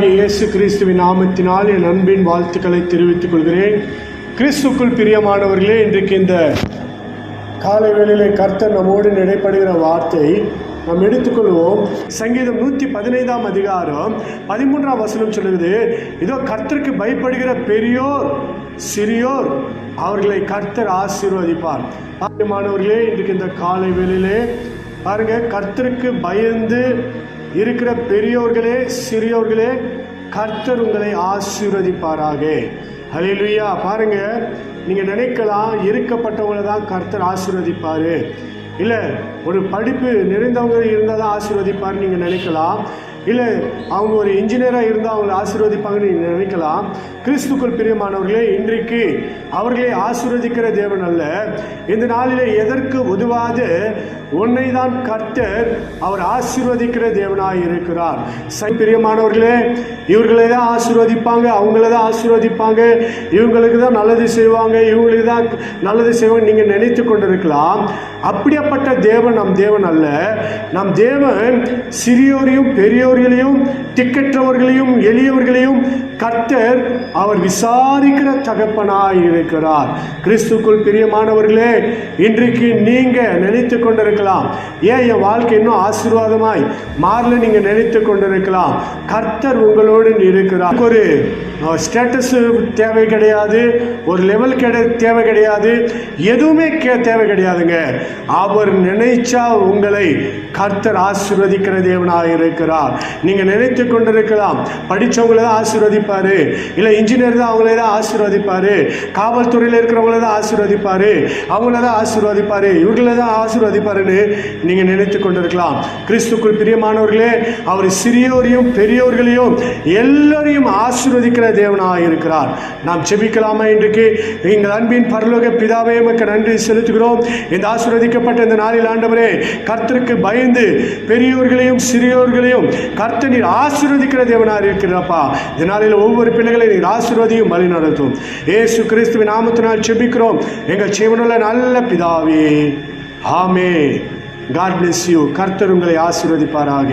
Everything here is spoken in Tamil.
இயேசு கிறிஸ்துவின் நாமத்தினால் என் அன்பின் வாழ்த்துக்களை தெரிவித்துக் கொள்கிறேன். கிறிஸ்துக்குள் பிரியமானவர்களே, இன்றைக்கு இந்த காலை வேளையிலே கர்த்தர் நம்மோடு நடைபெறுகிற வார்த்தை நாம் எடுத்துக்கொள்வோம். சங்கீதம் 115 அதிகாரம் 13 வசனம் சொல்லுகிறது, இதோ கர்த்தருக்கு பயப்படுகிற பெரியோர் சிறியோர் அவர்களை கர்த்தர் ஆசீர்வதிப்பார். பிரியமானவர்களே, இன்றைக்கு இந்த காலை வேளையிலே பாருங்க, கர்த்தருக்கு பயந்து இருக்கிற பெரியோர்களே சிறியோர்களே, கர்த்தர் உங்களை ஆசீர்வதிப்பாராக. ஹல்லேலூயா. பாருங்க, நீங்க நினைக்கலாம் இருக்கப்பட்டவங்களை தான் கர்த்தர் ஆசீர்வதிப்பாரு, இல்லை ஒரு படிப்பு நிறைந்தவங்க இருந்தால் தான் ஆசீர்வதிப்பார் நீங்க நினைக்கலாம், இல்லை அவங்க ஒரு இன்ஜினியராக இருந்தால் அவங்களை ஆசீர்வதிப்பாங்கன்னு நீங்கள் நினைக்கலாம். கிறிஸ்துக்குள் பிரியமானவர்களே, இன்றைக்கு அவர்களை ஆசீர்வதிக்கிற தேவன் அல்ல, இந்த நாளிலே எதற்கு உதவாத உன்னை தான் கர்த்தர் அவர் ஆசீர்வதிக்கிற தேவனாக இருக்கிறார். பிரியமானவர்களே, இவர்களை தான் ஆசீர்வதிப்பாங்க, அவங்கள தான் ஆசீர்வதிப்பாங்க, இவங்களுக்கு தான் நல்லது செய்வாங்க, இவங்களுக்கு தான் நல்லது செய்வாங்க நீங்கள் நினைத்து கொண்டிருக்கலாம். அப்படிப்பட்ட தேவன் நம் தேவன் அல்ல. நம் தேவன் சிறியோரையும் பெரியோர்களையும் திக்கற்றவர்களையும் எளியவர்களையும் கர்த்தர் அவர் விசாரிக்கிற தகப்பனாய் இருக்கிறார். கிறிஸ்துக்குள் பிரியமானவர்களே, இன்றைக்கு நீங்க நினைத்து கொண்டிருக்கலாம், ஏன் என் வாழ்க்கை இன்னும் ஆசீர்வாதமாய் மாறல நீங்க நினைத்து கொண்டிருக்கலாம். கர்த்தர் உங்களோடு இருக்கிறார். ஒரு ஸ்டேட்டஸ் தேவை கிடையாது, ஒரு லெவல் தேவை கிடையாது, எதுவுமே தேவை கிடையாதுங்க. அவர் நினைச்சா உங்களை கர்த்தர் ஆசீர்வதிக்கிற தேவனாக இருக்கிறார். நீங்க நினைத்து கொண்டிருக்கலாம், படிச்சவங்களை தான் ஆசீர்வதிப்பாரு, இல்ல இன்ஜினியர் தான் அவங்களே தான் ஆசீர்வதிப்பாரு, காவல்துறையில் இருக்கிறவங்கள தான் ஆசீர்வதிப்பாரு, அவங்கள தான் ஆசீர்வதிப்பாரு, இவர்களை தான் ஆசீர்வதிப்பாருன்னு நீங்க நினைத்து கொண்டிருக்கலாம். கிறிஸ்துக்குள் பிரியமானவர்களே, அவர் சிறியோரையும் பெரியோர்களையும் எல்லோரையும் ஆசீர்வதிக்கிற தேவனாக இருக்கிறார். நாம் ஜெபிக்கலாமா? இன்றைக்கு எங்கள் அன்பின் பரலோக பிதாவே, உமக்கு நன்றி செலுத்துகிறோம். இந்த ஆசீர்வதிக்கப்பட்ட இந்த நாளில் ஆண்டவரே, கர்த்தருக்கு பயந்து பெரியோர்களையும் சிறியோர்களையும் கர்த்தர் நீர் ஆசீர்வதிக்கிற தேவனாக இருக்கிறப்பா. இந்த நாளில் ஒவ்வொரு பிள்ளைகளை நீர் ஆசீர்வதியும் வழி நடத்தும். இயேசு கிறிஸ்துவின் நாமத்தினால் ஜெபிக்கிறோம் எங்கள் ஜீவனுள்ள நல்ல பிதாவே, ஆமென். God bless you. கர்த்தர் உங்களை ஆசீர்வதிப்பாராக.